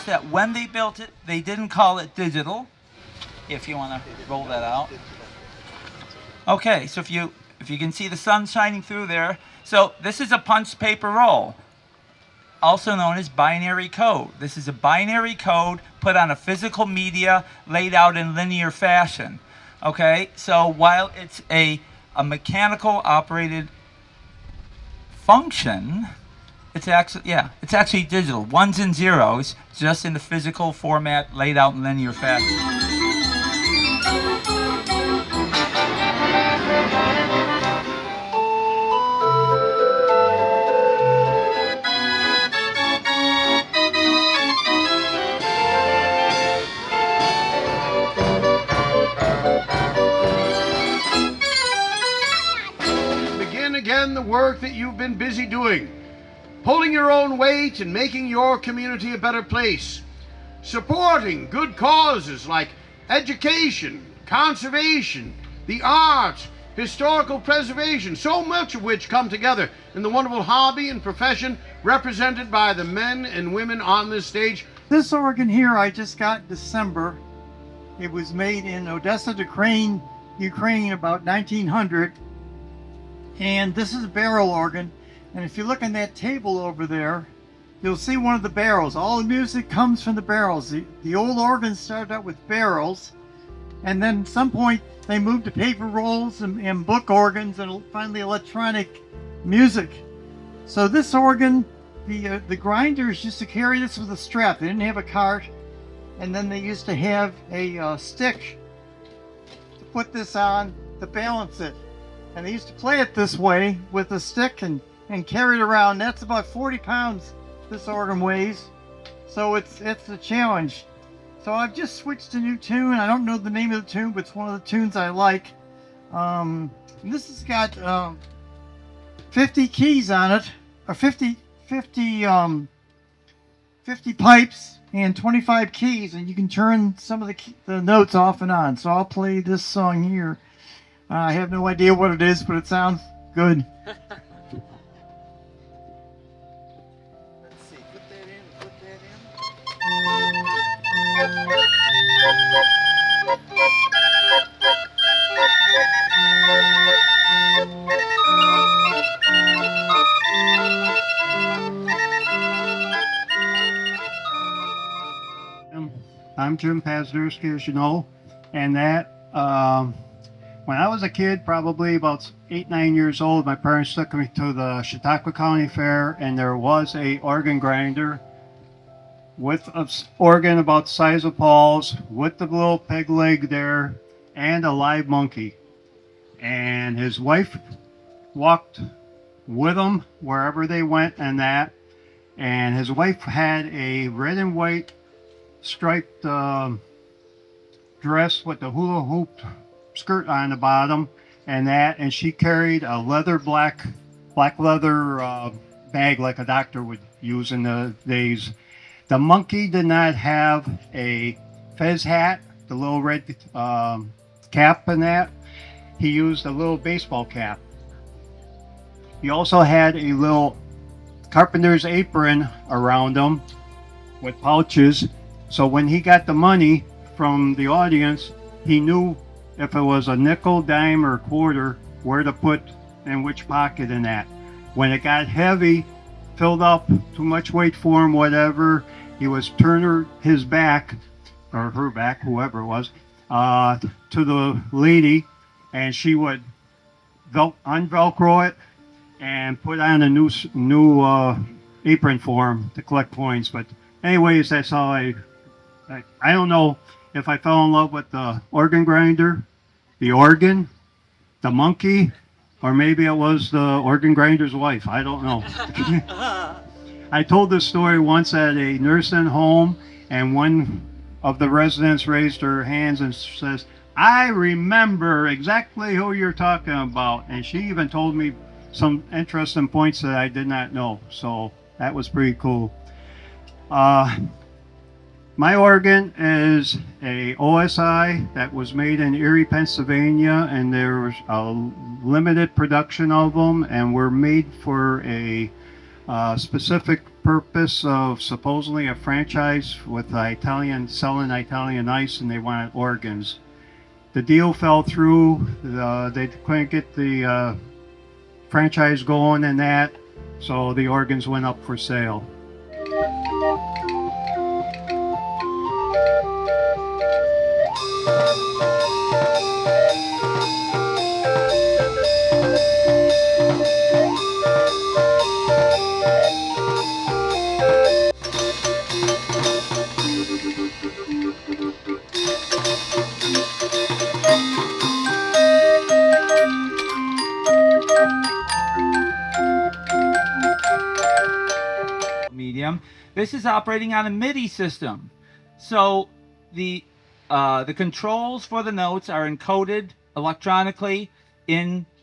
notice that when they built it, they didn't call it digital. If you want to roll that out. Okay, so if you can see the sun shining through there, so this is a punch paper roll, also known as binary code. This is a binary code put on a physical media laid out in linear fashion. Okay, so while it's a mechanical operated function, it's actually digital. Ones and zeros, just in the physical format laid out in linear fashion. Again the work that you've been busy doing, pulling your own weight and making your community a better place, supporting good causes like education, conservation, the arts, historical preservation, so much of which come together in the wonderful hobby and profession represented by the men and women on this stage. This organ here I just got in December. It was made in Odessa, Ukraine about 1900. And this is a barrel organ, and if you look on that table over there, you'll see one of the barrels. All the music comes from the barrels. The old organs started out with barrels, and then at some point they moved to paper rolls and book organs, and finally electronic music. So this organ, the grinders used to carry this with a strap. They didn't have a cart, and then they used to have a stick to put this on to balance it. And they used to play it this way with a stick and carry it around. That's about 40 pounds this organ weighs. So it's a challenge. So I've just switched to a new tune. I don't know the name of the tune, but it's one of the tunes I like. This has got 50 keys on it, or 50 pipes and 25 keys, and you can turn some of the notes off and on. So I'll play this song here. I have no idea what it is, but it sounds good. Let's see, put that in. I'm Jim Pazderski, as you know, and that when I was a kid, probably about 8, 9 years old, my parents took me to the Chautauqua County Fair, and there was a organ grinder with an organ about the size of Paul's, with the little peg leg there, and a live monkey. And his wife walked with him wherever they went and that. And his wife had a red and white striped dress with the hula hoop skirt on the bottom and she carried a black leather bag like a doctor would use in the days. The monkey did not have a fez hat, the little red cap and that. He used a little baseball cap. He also had a little carpenter's apron around him with pouches, so when he got the money from the audience, he knew if it was a nickel, dime, or quarter, where to put in which pocket in that. When it got heavy, filled up, too much weight for him, whatever, he was turn his back, or her back, whoever it was, to the lady, and she would unvelcro it and put on a new apron for him to collect coins. But anyways, that's how I don't know if I fell in love with the organ grinder, the organ, the monkey, or maybe it was the organ grinder's wife. I don't know. I told this story once at a nursing home, and one of the residents raised her hands and says, "I remember exactly who you're talking about." And she even told me some interesting points that I did not know. So that was pretty cool. My organ is a OSI that was made in Erie, Pennsylvania, and there was a limited production of them, and were made for a Specific purpose of supposedly a franchise with Italian selling Italian ice, and they wanted organs. The deal fell through. They couldn't get the franchise going and that, so the organs went up for sale. Medium. This is operating on a MIDI system. So the controls for the notes are encoded electronically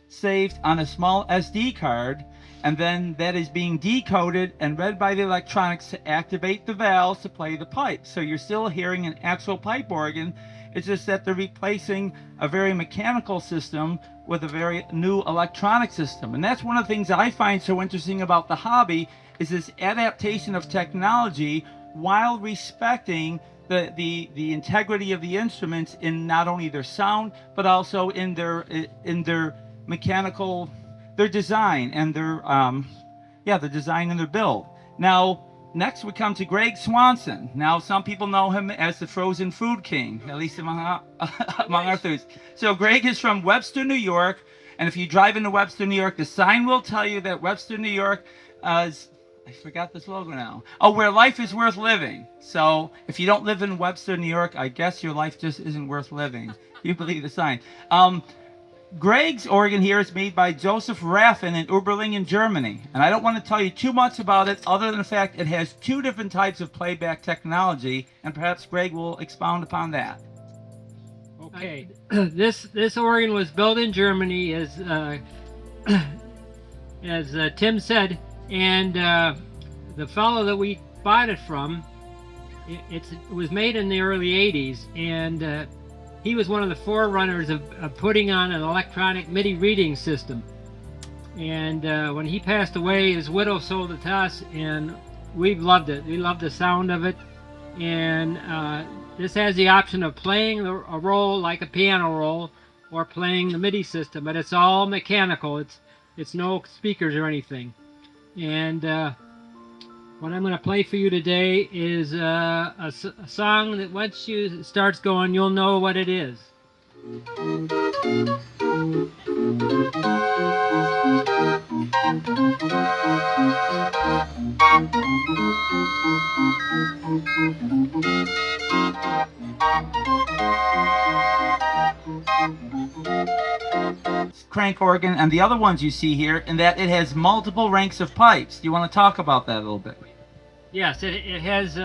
saved on a small SD card, and then that is being decoded and read by the electronics to activate the valves to play the pipe. So you're still hearing an actual pipe organ. It's just that they're replacing a very mechanical system with a very new electronic system. And that's one of the things I find so interesting about the hobby, is this adaptation of technology while respecting the integrity of the instruments in not only their sound, but also in their mechanical, their design and the design and their build. Now, next we come to Greg Swanson. Now, some people know him as the Frozen Food King, at least among our foods. So Greg is from Webster, New York, and if you drive into Webster, New York, the sign will tell you that Webster, New York is, I forgot this logo now. Oh, where life is worth living. So if you don't live in Webster, New York, I guess your life just isn't worth living. You believe the sign. Greg's organ here is made by Joseph Raffin in Oberlingen, Germany. And I don't want to tell you too much about it other than the fact it has 2 different types of playback technology, and perhaps Greg will expound upon that. Okay, this organ was built in Germany, as Tim said, and the fellow that we bought it from, it was made in the early 80s, and he was one of the forerunners of putting on an electronic MIDI reading system. And when he passed away, his widow sold it to us, and we've loved it. We love the sound of it. And this has the option of playing a roll like a piano roll, or playing the MIDI system, but it's all mechanical. It's no speakers or anything. And what I'm going to play for you today is a song that once it starts going, you'll know what it is. Crank organ, and the other ones you see here, in that it has multiple ranks of pipes. Do you want to talk about that a little bit? Yes, it has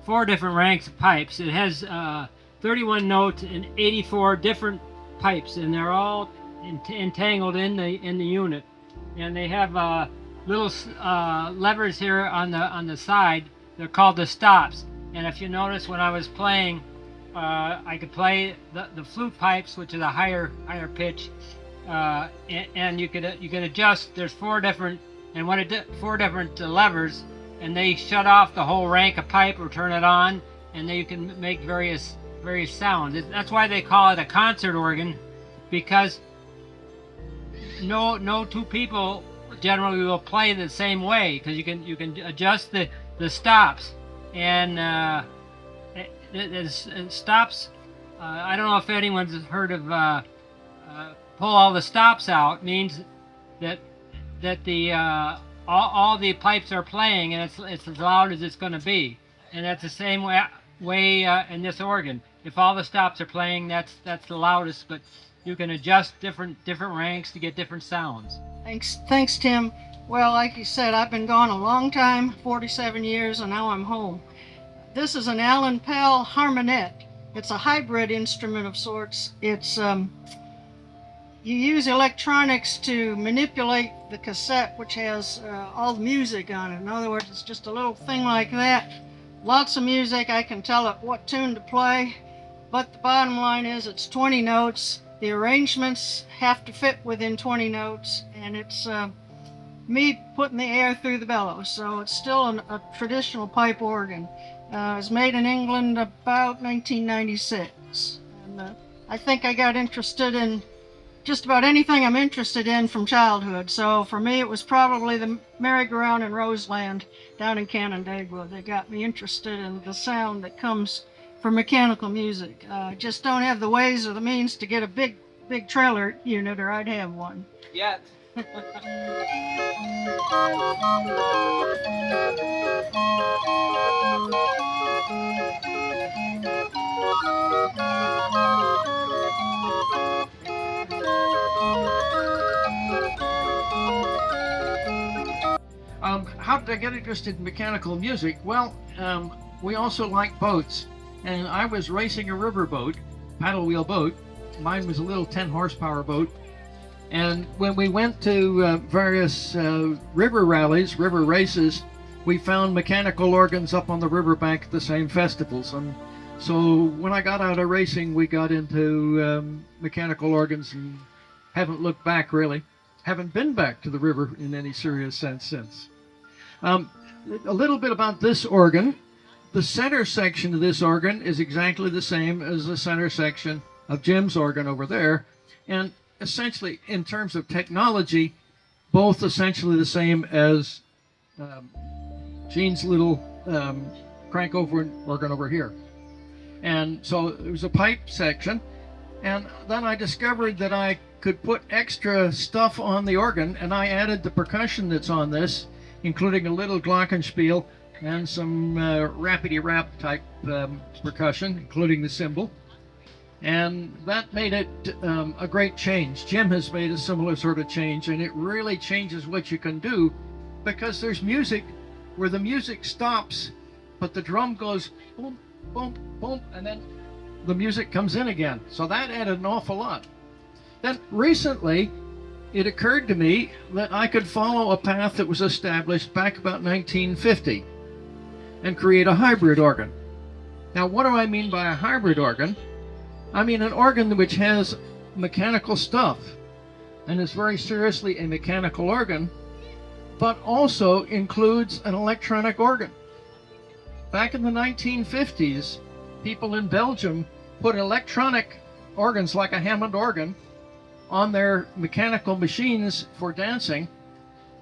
4 different ranks of pipes. It has 31 notes and 84 different pipes, and they're all entangled in the unit. And they have little levers here on the side. They're called the stops. And if you notice, when I was playing, I could play the flute pipes, which is a higher pitch, and you could adjust. There's 4 different 4 different levers, and they shut off the whole rank of pipe or turn it on, and then you can make various sounds. That's why they call it a concert organ, because no 2 people generally will play the same way, because you can adjust the stops, and it stops. I don't know if anyone's heard of pull all the stops out. Means that the all the pipes are playing, and it's as loud as it's going to be. And that's the same way in this organ. If all the stops are playing, that's the loudest. But you can adjust different ranks to get different sounds. Thanks, Tim. Well, like you said, I've been gone a long time, 47 years, and now I'm home. This is an Allen Pell harmonet. It's a hybrid instrument of sorts. It's you use electronics to manipulate the cassette, which has all the music on it. In other words, it's just a little thing like that. Lots of music. I can tell it what tune to play. But the bottom line is it's 20 notes. The arrangements have to fit within 20 notes, and it's me putting the air through the bellows. So it's still a traditional pipe organ. It was made in England about 1996. And I think I got interested in just about anything I'm interested in from childhood. So for me, it was probably the merry-go-round in Roseland down in Canandaigua that got me interested in the sound that comes from mechanical music. Just don't have the ways or the means to get a big trailer unit, or I'd have one. Yet. How did I get interested in mechanical music? Well, we also like boats, and I was racing a river boat, paddle wheel boat. Mine was a little 10 horsepower boat. And when we went to various river rallies, river races, we found mechanical organs up on the riverbank at the same festivals. And so when I got out of racing, we got into mechanical organs and haven't looked back really. Haven't been back to the river in any serious sense since. A little bit about this organ. The center section of this organ is exactly the same as the center section of Jim's organ over there. And essentially, in terms of technology, both essentially the same as Gene's little crank over organ over here. And so it was a pipe section. And then I discovered that I could put extra stuff on the organ, and I added the percussion that's on this, including a little glockenspiel and some rapidy-rap type percussion, including the cymbal. And that made it a great change. Jim has made a similar sort of change, and it really changes what you can do, because there's music where the music stops, but the drum goes boom, boom, boom, and then the music comes in again. So that added an awful lot. Then recently, it occurred to me that I could follow a path that was established back about 1950 and create a hybrid organ. Now, what do I mean by a hybrid organ? I mean an organ which has mechanical stuff and is very seriously a mechanical organ, but also includes an electronic organ. Back in the 1950s, people in Belgium put electronic organs like a Hammond organ on their mechanical machines for dancing,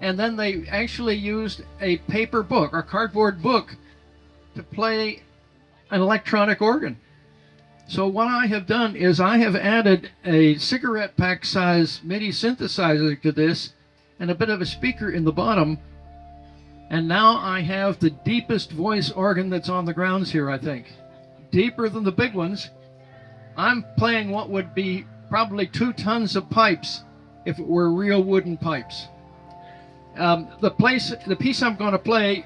and then they actually used a paper book or cardboard book to play an electronic organ. So what I have done is I have added a cigarette pack size MIDI synthesizer to this and a bit of a speaker in the bottom, and now I have the deepest voice organ that's on the grounds here, I think. Deeper than the big ones. I'm playing what would be probably 2 tons of pipes if it were real wooden pipes. The piece I'm going to play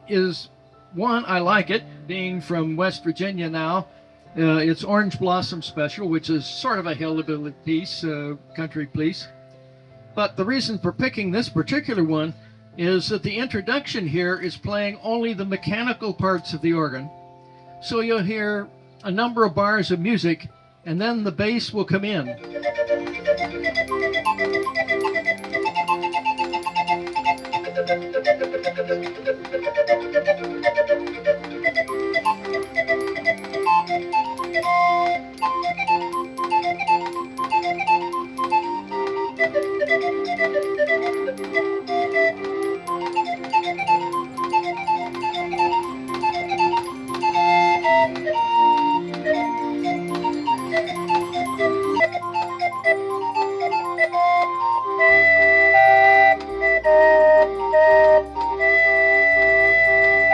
is one, I like it, being from West Virginia now. It's Orange Blossom Special, which is sort of a hillbilly piece, country piece. But the reason for picking this particular one is that the introduction here is playing only the mechanical parts of the organ. So you'll hear a number of bars of music, and then the bass will come in.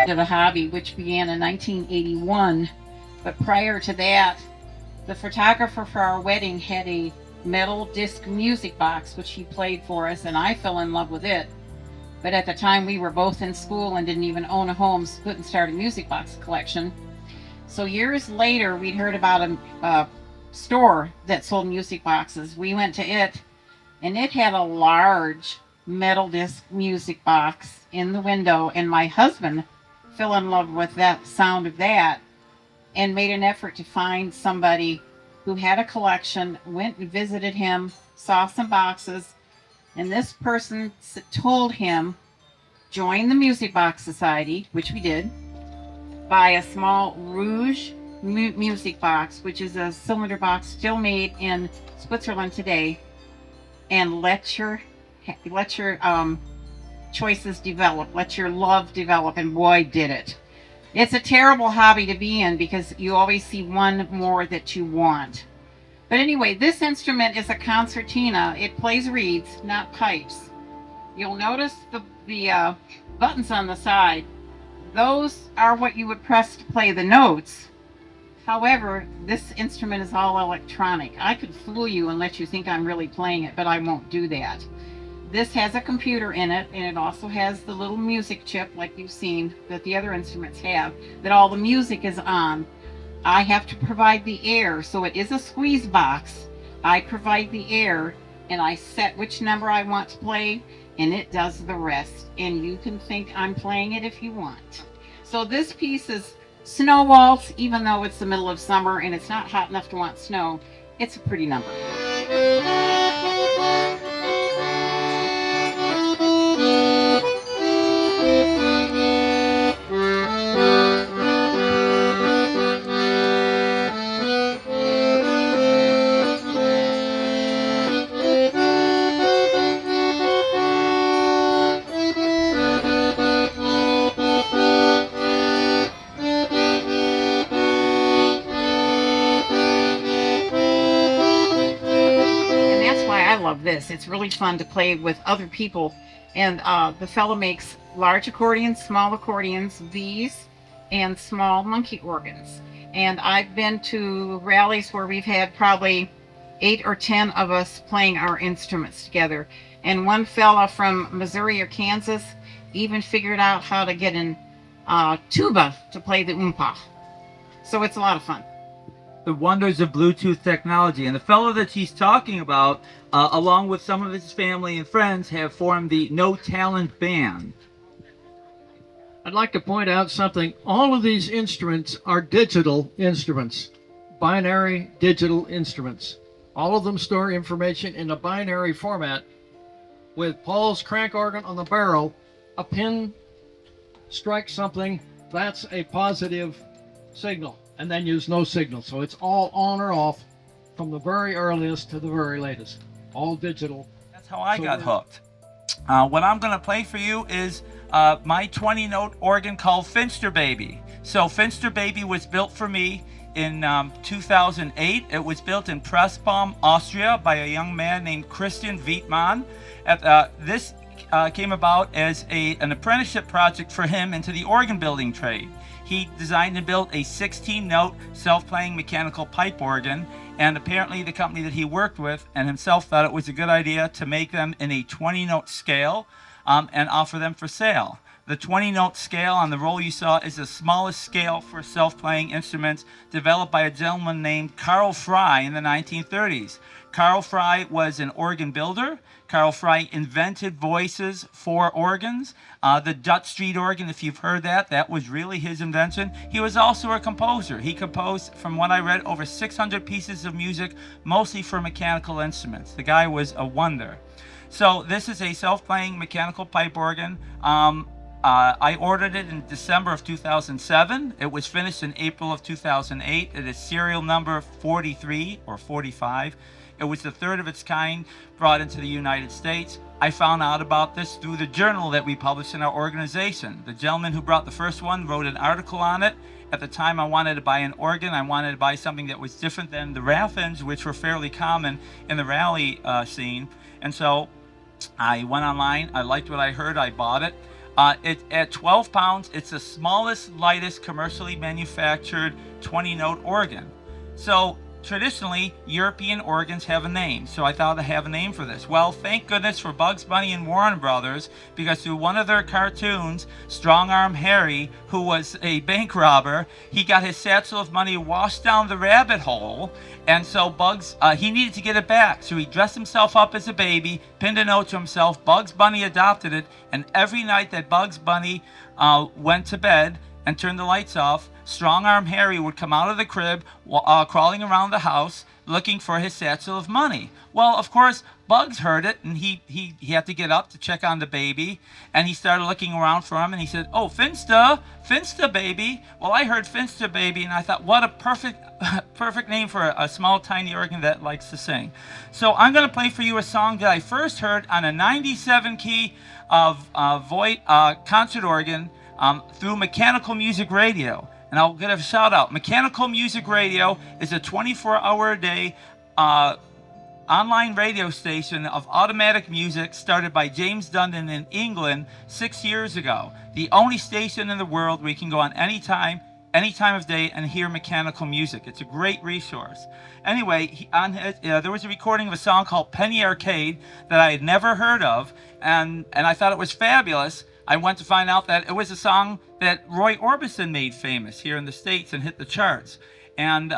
Of a hobby which began in 1981, but prior to that, the photographer for our wedding had a metal disc music box which he played for us, and I fell in love with it. But at the time we were both in school and didn't even own a home, so couldn't start a music box collection. So years later, we'd heard about a store that sold music boxes. We went to it, and it had a large metal disc music box in the window, and my husband fell in love with that sound of that and made an effort to find somebody who had a collection, went and visited him, saw some boxes, And this person told him, join the Music Box Society, which we did, buy a small Rouge music box, which is a cylinder box still made in Switzerland today, and let your choices develop, let your love develop, and boy did it. It's a terrible hobby to be in because you always see one more that you want. But anyway, this instrument is a concertina. It plays reeds, not pipes. You'll notice the buttons on the side. Those are what you would press to play the notes. However, this instrument is all electronic. I could fool you and let you think I'm really playing it, but I won't do that. This has a computer in it, and it also has the little music chip like you've seen that the other instruments have, that all the music is on. I have to provide the air, so it is a squeeze box. I provide the air, and I set which number I want to play, and it does the rest. And you can think I'm playing it if you want. So this piece is Snow Waltz, even though it's the middle of summer and it's not hot enough to want snow. It's a pretty number. Love this. It's really fun to play with other people, and the fellow makes large accordions, small accordions, V's, and small monkey organs. And I've been to rallies where we've had probably 8 or 10 of us playing our instruments together, and one fella from Missouri or Kansas even figured out how to get an tuba to play the oompa. So it's a lot of fun. The wonders of Bluetooth technology. And the fellow that she's talking about, along with some of his family and friends, have formed the No Talent Band. I'd like to point out something. All of these instruments are digital instruments, binary digital instruments. All of them store information in a binary format. With Paul's crank organ on the barrel, a pin strikes something, that's a positive signal, and then use no signal. So it's all on or off from the very earliest to the very latest. All digital. That's how I got hooked. What I'm going to play for you is my 20-note organ called Finster Baby. So Finster Baby was built for me in 2008. It was built in Pressbaum, Austria by a young man named Christian Wiedmann. This came about as an apprenticeship project for him into the organ building trade. He designed and built a 16-note self-playing mechanical pipe organ, and apparently the company that he worked with and himself thought it was a good idea to make them in a 20-note scale and offer them for sale. The 20-note scale on the roll you saw is the smallest scale for self-playing instruments developed by a gentleman named Carl Frey in the 1930s. Carl Frey was an organ builder. Carl Frey invented voices for organs. The Dutch Street organ, if you've heard that, that was really his invention. He was also a composer. He composed, from what I read, over 600 pieces of music, mostly for mechanical instruments. The guy was a wonder. So this is a self-playing mechanical pipe organ. I ordered it in December of 2007. It was finished in April of 2008. It is serial number 43 or 45. It was the third of its kind brought into the United States. I found out about this through the journal that we published in our organization. The gentleman who brought the first one wrote an article on it. At the time, I wanted to buy an organ. I wanted to buy something that was different than the Raffins, which were fairly common in the rally scene. And so I went online. I liked what I heard. I bought it. At 12 pounds, it's the smallest, lightest, commercially manufactured 20-note organ. So traditionally, European organs have a name, so I thought I'd have a name for this. Well, thank goodness for Bugs Bunny and Warner Brothers, because through one of their cartoons, Strong Arm Harry, who was a bank robber, he got his satchel of money washed down the rabbit hole, and so Bugs, he needed to get it back. So he dressed himself up as a baby, pinned a note to himself. Bugs Bunny adopted it, and every night that Bugs Bunny went to bed and turned the lights off, Strong Arm Harry would come out of the crib, crawling around the house, looking for his satchel of money. Well, of course, Bugs heard it, and he had to get up to check on the baby, and he started looking around for him, and he said, "Oh, Finsta, Finsta baby." Well, I heard Finsta baby, and I thought, what a perfect name for a small, tiny organ that likes to sing. So I'm going to play for you a song that I first heard on a 97 key of Voight concert organ through Mechanical Music Radio. And I'll get a shout out. Mechanical Music Radio is a 24-hour-a-day online radio station of automatic music started by James Dundon in England 6 years ago. The only station in the world where you can go on any time of day and hear mechanical music. It's a great resource. Anyway, there was a recording of a song called Penny Arcade that I had never heard of, and I thought it was fabulous. I went to find out that it was a song that Roy Orbison made famous here in the States and hit the charts. And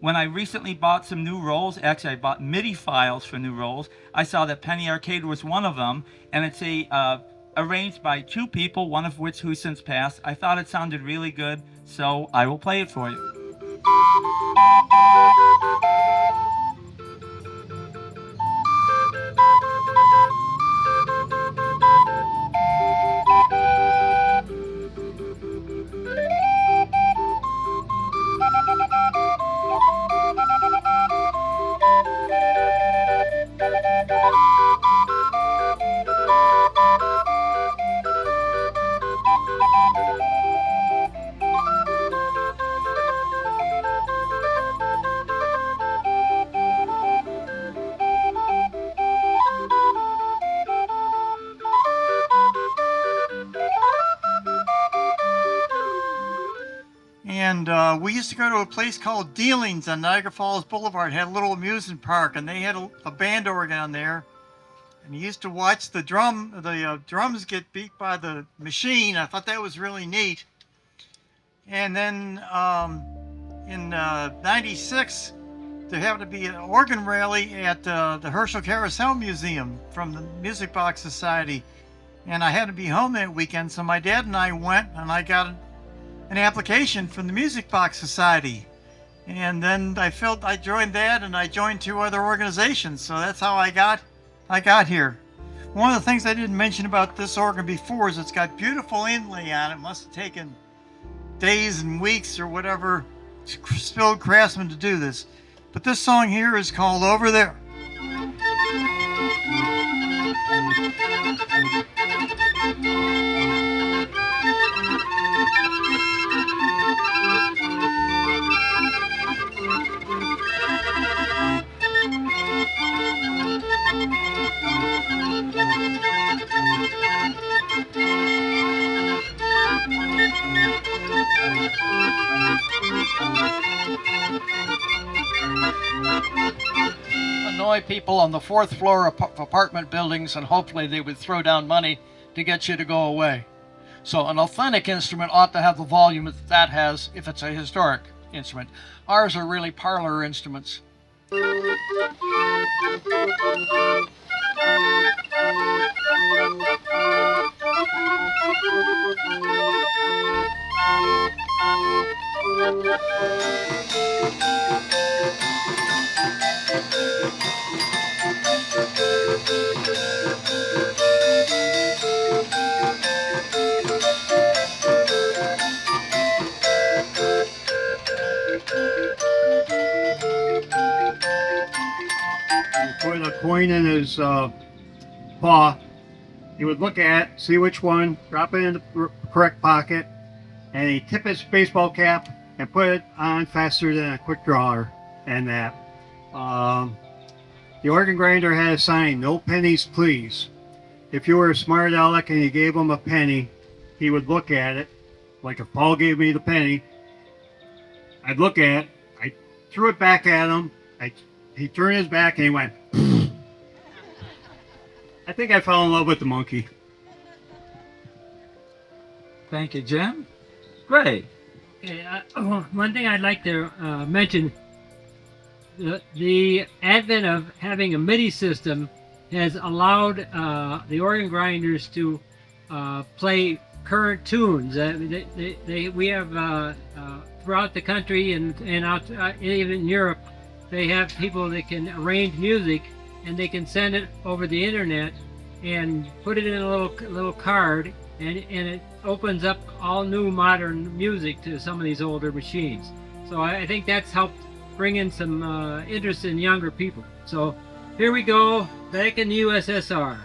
when I recently bought some new rolls, actually I bought MIDI files for new rolls, I saw that Penny Arcade was one of them, and it's arranged by two people, one of which who since passed. I thought it sounded really good, so I will play it for you. And we used to go to a place called Dealings on Niagara Falls Boulevard. It had a little amusement park, and they had a band organ on there. And you used to watch the drums get beat by the machine. I thought that was really neat. And then in '96, there happened to be an organ rally at the Herschel Carousel Museum from the Music Box Society. And I had to be home that weekend, so my dad and I went, and I got an application from the Music Box Society. And then I joined that, and I joined two other organizations. So that's how I got here. One of the things I didn't mention about this organ before is it's got beautiful inlay on it. Must have taken days and weeks or whatever skilled craftsmen to do this. But this song here is called Over There. Annoy people on the fourth floor of apartment buildings, and hopefully they would throw down money to get you to go away. So an authentic instrument ought to have the volume that has if it's a historic instrument. Ours are really parlor instruments. Put a coin in his paw. He would look at it, see which one, drop it in the correct pocket, and he'd tip his baseball cap and put it on faster than a quick drawer. And that. The organ grinder had a sign, "No pennies, please." If you were a smart aleck and you gave him a penny, he would look at it. Like if Paul gave me the penny, I'd look at it, I threw it back at him, he turned his back and he went, I think I fell in love with the monkey. Thank you, Jim. Great. Okay, one thing I'd like to mention, the advent of having a MIDI system has allowed the organ grinders to play current tunes. We have throughout the country and out even in Europe, they have people that can arrange music and they can send it over the internet and put it in a little card, and it opens up all new modern music to some of these older machines. So I think that's helped bring in some interest in younger people. So here we go, back in the USSR.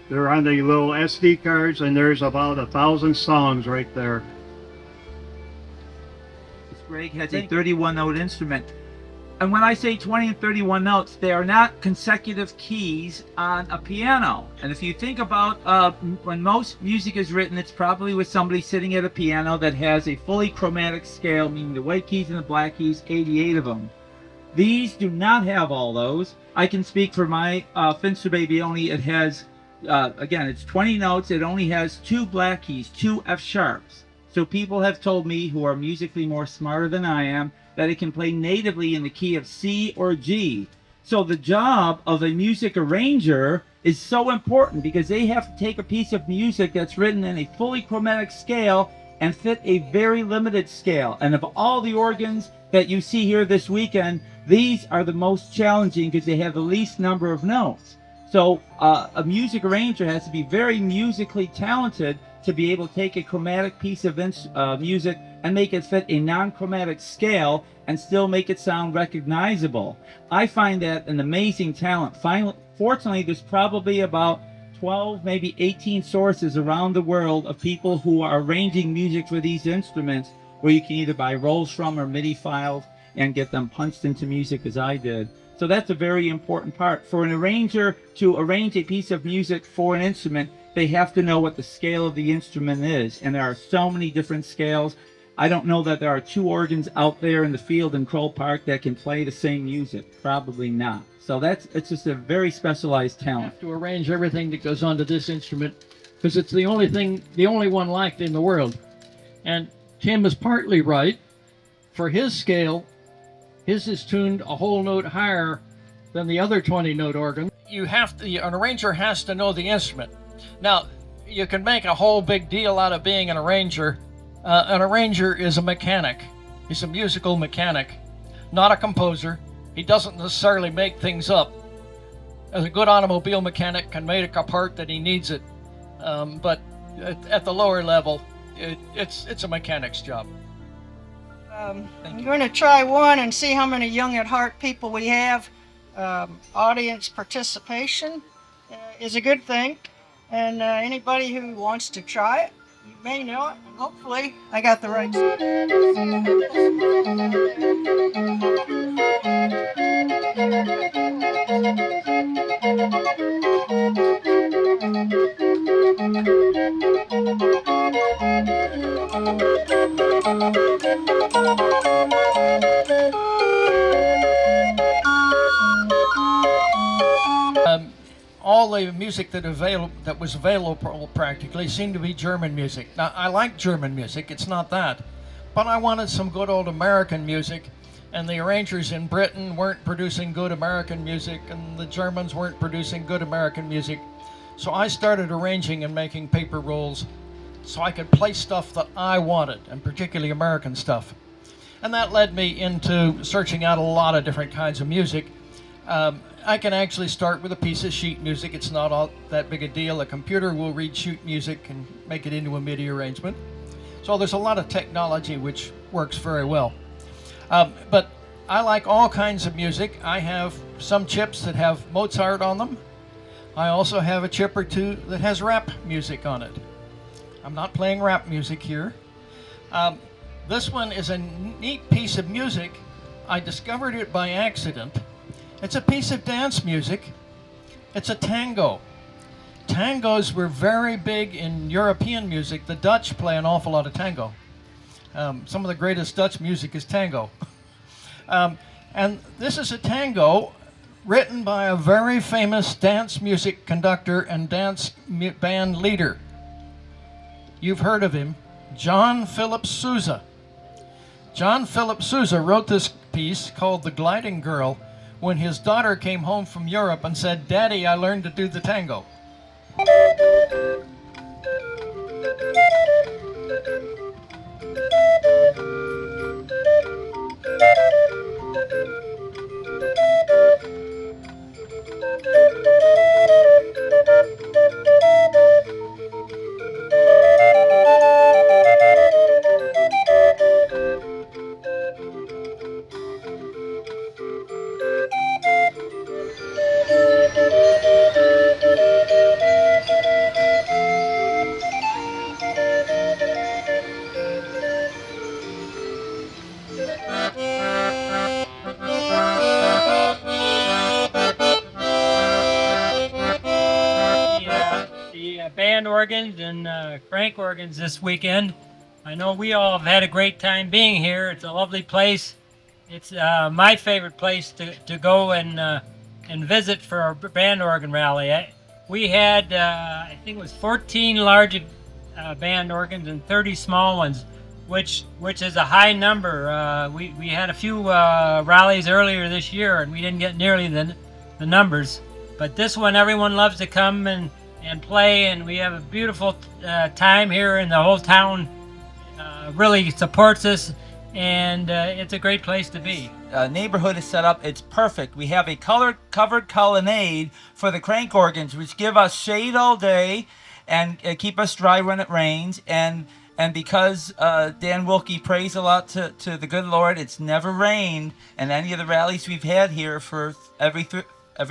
They're on the little SD cards, and there's about 1,000 songs right there. Greg has a 31-note instrument. And when I say 20 and 31 notes, they are not consecutive keys on a piano. And if you think about when most music is written, it's probably with somebody sitting at a piano that has a fully chromatic scale, meaning the white keys and the black keys, 88 of them. These do not have all those. I can speak for my Finster Baby only. It has, again, it's 20 notes. It only has 2 black keys, 2 F sharps. So people have told me, who are musically more smarter than I am, that it can play natively in the key of C or G. So the job of a music arranger is so important, because they have to take a piece of music that's written in a fully chromatic scale and fit a very limited scale. And of all the organs that you see here this weekend, these are the most challenging because they have the least number of notes. So a music arranger has to be very musically talented to be able to take a chromatic piece of music and make it fit a non-chromatic scale and still make it sound recognizable. I find that an amazing talent. Fortunately, there's probably about 12, maybe 18 sources around the world of people who are arranging music for these instruments, where you can either buy rolls from or MIDI files and get them punched into music as I did. So that's a very important part. For an arranger to arrange a piece of music for an instrument, they have to know what the scale of the instrument is. And there are so many different scales. I don't know that there are 2 organs out there in the field in Kroll Park that can play the same music. Probably not. So it's just a very specialized talent. You have to arrange everything that goes onto this instrument, because it's the only one like it in the world. And Tim is partly right. For his scale, his is tuned a whole note higher than the other 20-note organ. An arranger has to know the instrument. Now, you can make a whole big deal out of being an arranger. An arranger is a mechanic. He's a musical mechanic, not a composer. He doesn't necessarily make things up. As a good automobile mechanic can make a part that he needs it, but at the lower level, it's a mechanic's job. I'm going to try one and see how many young at heart people we have. Audience participation is a good thing, and anybody who wants to try it, you may know it, and hopefully I got the right. All the music that was available practically seemed to be German music. Now, I like German music, it's not that, but I wanted some good old American music, and the arrangers in Britain weren't producing good American music, and the Germans weren't producing good American music. So I started arranging and making paper rolls so I could play stuff that I wanted, and particularly American stuff. And that led me into searching out a lot of different kinds of music. I can actually start with a piece of sheet music. It's not all that big a deal. A computer will read sheet music and make it into a MIDI arrangement. So there's a lot of technology which works very well. But I like all kinds of music. I have some chips that have Mozart on them. I also have a chip or two that has rap music on it. I'm not playing rap music here. This one is a neat piece of music. I discovered it by accident. It's a piece of dance music. It's a tango. Tangos were very big in European music. The Dutch play an awful lot of tango. Some of the greatest Dutch music is tango. And this is a tango written by a very famous dance music conductor and dance band leader. You've heard of him, John Philip Sousa. John Philip Sousa wrote this piece called The Gliding Girl when his daughter came home from Europe and said, "Daddy, I learned to do the tango." The band organs and crank organs this weekend. I know we all have had a great time being here. It's a lovely place. It's my favorite place to go and visit for our band organ rally. We had, I think it was 14 large band organs and 30 small ones, which is a high number. We had a few rallies earlier this year, and we didn't get nearly the numbers. But this one, everyone loves to come and play, and we have a beautiful time here, and the whole town really supports us, and it's a great place to be. Neighborhood is set up, it's perfect. We have a covered colonnade for the crank organs, which give us shade all day and keep us dry when it rains. And because Dan Wilkie prays a lot to the good Lord, it's never rained in any of the rallies we've had here for every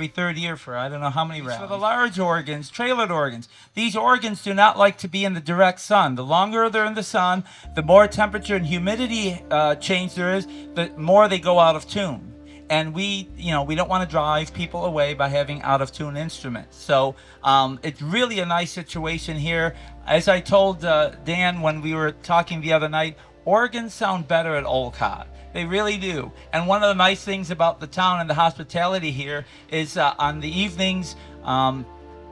third year for I don't know how many rallies. For the large organs, trailered organs, these organs do not like to be in the direct sun. The longer they're in the sun, the more temperature and humidity change there is, the more they go out of tune. And we don't want to drive people away by having out of tune instruments. So it's really a nice situation here. As I told Dan when we were talking the other night, organs sound better at Olcott. They really do. And one of the nice things about the town and the hospitality here is on the evenings,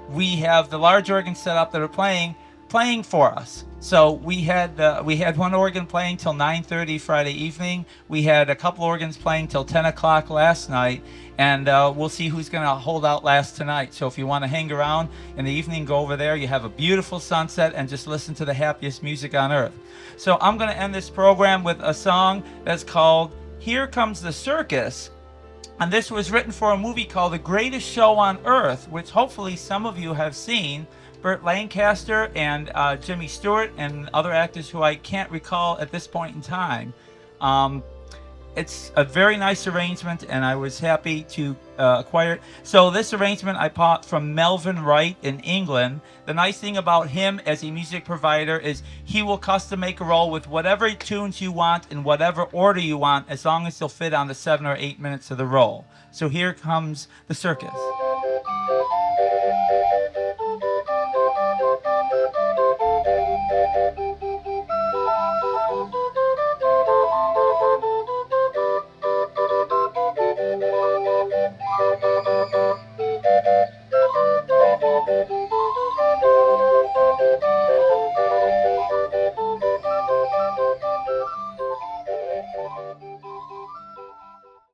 we have the large organs set up that are playing for us. So we had one organ playing till 9:30 Friday evening. We had a couple organs playing till 10 o'clock last night. And we'll see who's going to hold out last tonight. So if you want to hang around in the evening, go over there. You have a beautiful sunset and just listen to the happiest music on earth. So I'm going to end this program with a song that's called Here Comes the Circus. And this was written for a movie called The Greatest Show on Earth, which hopefully some of you have seen. Burt Lancaster and Jimmy Stewart and other actors who I can't recall at this point in time. It's a very nice arrangement, and I was happy to acquire it. So this arrangement I bought from Melvin Wright in England. The nice thing about him as a music provider is he will custom make a roll with whatever tunes you want in whatever order you want, as long as they'll fit on the 7 or 8 minutes of the roll. So here comes the circus.